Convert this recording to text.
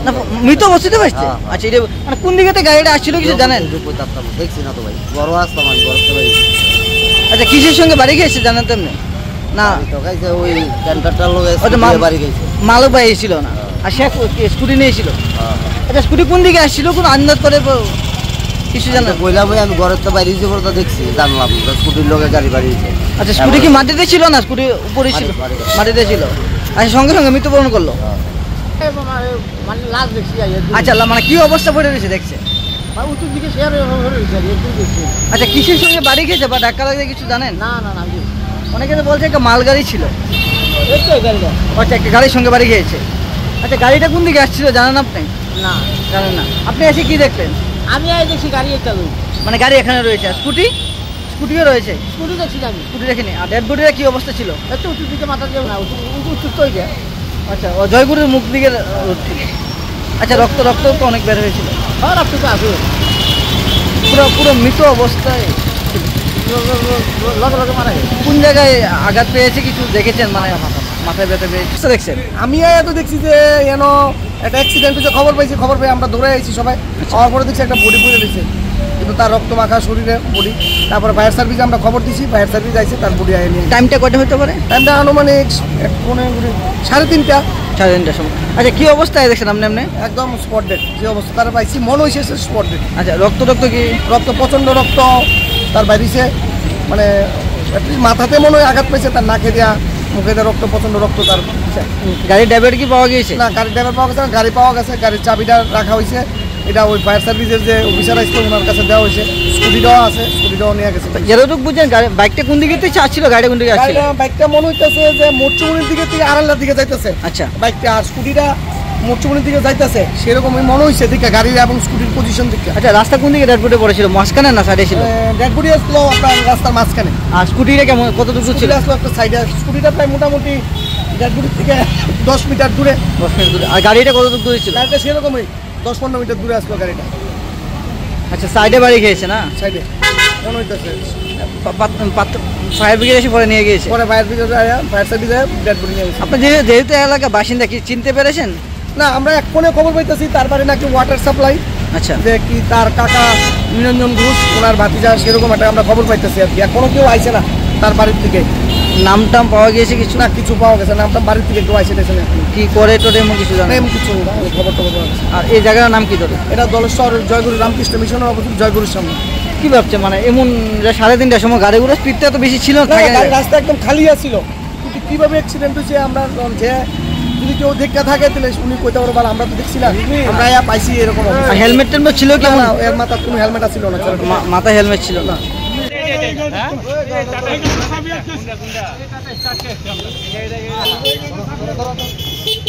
না মৃত অবস্থিত পাইছে। আচ্ছা এটা মানে কোন দিকে গাড়িটা আসছিল কিছু জানেন? দেখছি না তো ভাই, বড় আসতাম আমি বড়তে ভাই। আচ্ছা কিসের সঙ্গে বাড়ি গিয়েছে জানেন তো এমনি? না ওই ক্যান্টারটার লোক বাড়ি গেছে, মালক ভাই এসেছিল না, আর সে স্কুটি নিয়েছিল। আচ্ছা স্কুটি কোন দিকে আসছিল কোন আন্দাজ করে কিছু জানেন? বললাম ভাই আমি ঘরের তো বাইরে তো দেখছি, জানলাম স্কুটির লোকে গাড়ি বাড়িয়েছে। আচ্ছা স্কুটি কি মাটিতে ছিল না স্কুটি উপরে ছিল? মাটিতে ছিল। আচ্ছা সঙ্গে সঙ্গে মৃত্যুবরণ করলো। আচ্ছা মানে কি অবস্থা পড়ে রয়েছে দেখছে? আচ্ছা কিসের সঙ্গে বাড়ি গেছে বা ধাক্কা লাগে কিছু জানেন? না না না, অনেকে তো বলছে একটা মালগাড়ি ছিল। আচ্ছা একটা গাড়ির সঙ্গে বাড়ি গিয়েছে। আচ্ছা গাড়িটা কোন দিকে আসছিল জানেন আপনি? না জানেন না। আপনি এসে কি দেখলেন? আমি দেখছি গাড়ি একটা মানে গাড়ি এখানে রয়েছে, স্কুটিও রয়েছে। স্কুটি দেখছি আমি, স্কুটি দেখিনি। আর ডেড বডিটা কি অবস্থা ছিল? একটু উঁচুর দিকে মাথা দিয়ে না, উঁচুর তো যায়। আচ্ছা ও জয়গুরুর মুখ দিকে। আচ্ছা রক্ত তো অনেক বের হয়েছিল। হ্যাঁ রক্ত তো আছে, পুরো মৃত অবস্থায় লগে লগে মারা গেছে। কোন জায়গায় আঘাত পেয়েছে কিছু দেখেছেন? মানে মাথায় ব্যথা পেয়েছে দেখছেন? আমি তো দেখছি যে যেন একটা অ্যাক্সিডেন্ট হয়েছে, খবর পেয়ে আমরা দৌড়ে আইছি সবাই। হওয়ার পরে দেখছি একটা বডি পুড়ে দিচ্ছে, কিন্তু তার রক্ত মাখা শরীরে বডি। তারপরে ফায়ার সার্ভিসে আমরা খবর দিছি, ফায়ার সার্ভিস আইছে, তার বডি আয় নিয়ে। টাইমটা কয়টা হতে পারে? টাইমটা আনুমানিক 3:30 3:30টার সময়। আচ্ছা কি অবস্থায় দেখছেন আপনি? একদম স্পট ডেড যে অবস্থা তার পাইছি, মনে হয়েছে স্পট ডেড। আচ্ছা রক্ত কি? রক্ত প্রচণ্ড রক্ত তার বাইরেছে, মানে মাথাতে মনে হয় আঘাত পেয়েছে, তার নাকে দেওয়া মুখে দেওয়া রক্ত, প্রচণ্ড রক্ত তার। গাড়ির ড্রাইভার কি পাওয়া গিয়েছে? না গাড়ির ড্রাইভার পাওয়া গেছে না, গাড়ি পাওয়া গেছে, গাড়ির চাবিটা রাখা হয়েছে। এটা ওই ফায়ার সার্ভিসের যে অফিসার আসছে ওনার কাছে দেওয়া হয়েছে। স্কুটিটাও আছে, স্কুটিটাও নিয়ে গেছে। যেটুকু বুঝছেন বাইকটা কোন দিকে আসছিল? গাড়িটা কোন দিকে আসছিল? বাইকটা মনে হইতেছে যে মোটচুমনির দিকে থেকে আড়াল্লার দিকে যাইতেছে। আচ্ছা বাইকটা আর স্কুটিটা মোটচুমনির দিকে যাইতেছে, সেরকমই মনে হয়েছে দিকে গাড়ির এবং স্কুটির পজিশন দিকে। আচ্ছা রাস্তা কোন দিকে ডেড বডি পড়েছিল? মাঝখানে না সাইডে ছিল? ডেড বডি আসলো আপনার রাস্তার মাঝখানে। আর স্কুটিটা কেমন কতটুকু ছিল? আসলো একটা সাইডে, স্কুটিটা প্রায় মোটামুটি ডেড বডি থেকে 10 মিটার দূরে। 10 মিটার দূরে। আর গাড়িটা কতটুকু দূরে ছিল? গাড়িটা সেরকমই 10-15 মিটার দূরে আসলো গাড়িটা। আচ্ছা সাইডে বাড়ি খেয়েছে না? সাইডে মনে হইতেছে। ফায়ার ব্রিগেড এসে পরে নিয়ে গিয়েছে? পরে ফায়ার সার্ভিসে ডেড বডি নিয়ে গেছে। আপনি যেহেতু এলাকা বাসিন্দা কি চিনতে পেরেছেন? না আমরা এখনো খবর পাইতেছি তার বাড়ি নাকি ওয়াটার সাপ্লাই। আচ্ছা যে কি তার কাকা নিরঞ্জন ঘোষ ওনার ভাতিজা, সেরকম একটা আমরা খবর পাইতেছি আর কি। এখনো কেউ আইছে না তার বাড়ির থেকে। নামটাম পাওয়া গিয়েছে কিছু? না কিছু পাওয়া গেছে না, নামটা বাড়ির থেকে কেউ আইসে দেখছে না। কি করে টোরে এমন কিছু জানেন? এমন কিছু না, খবর টবর পাওয়া গেছে। আর এই জায়গার নাম কি ধরে? এটা দলেশ্বর জয়গুরু রামকৃষ্ণ মিশনের অবস্থিত, জয়গুরুর সামনে। কি ভাবছে মানে এমন 3:30টার সময় গাড়িগুলো স্পিডটা তো বেশি ছিল না? রাস্তা একদম খালি আছিল, কিন্তু কিভাবে অ্যাক্সিডেন্ট হয়েছে আমরা যে যদি কেউ দেখতে থাকে তাহলে উনি কইতে পারবো, আমরা তো দেখছি না, আমরা পাইছি এরকম। হেলমেট টেলমেট ছিল কি? এর মাথার কোনো হেলমেট ছিল না, মাথায় হেলমেট ছিল না।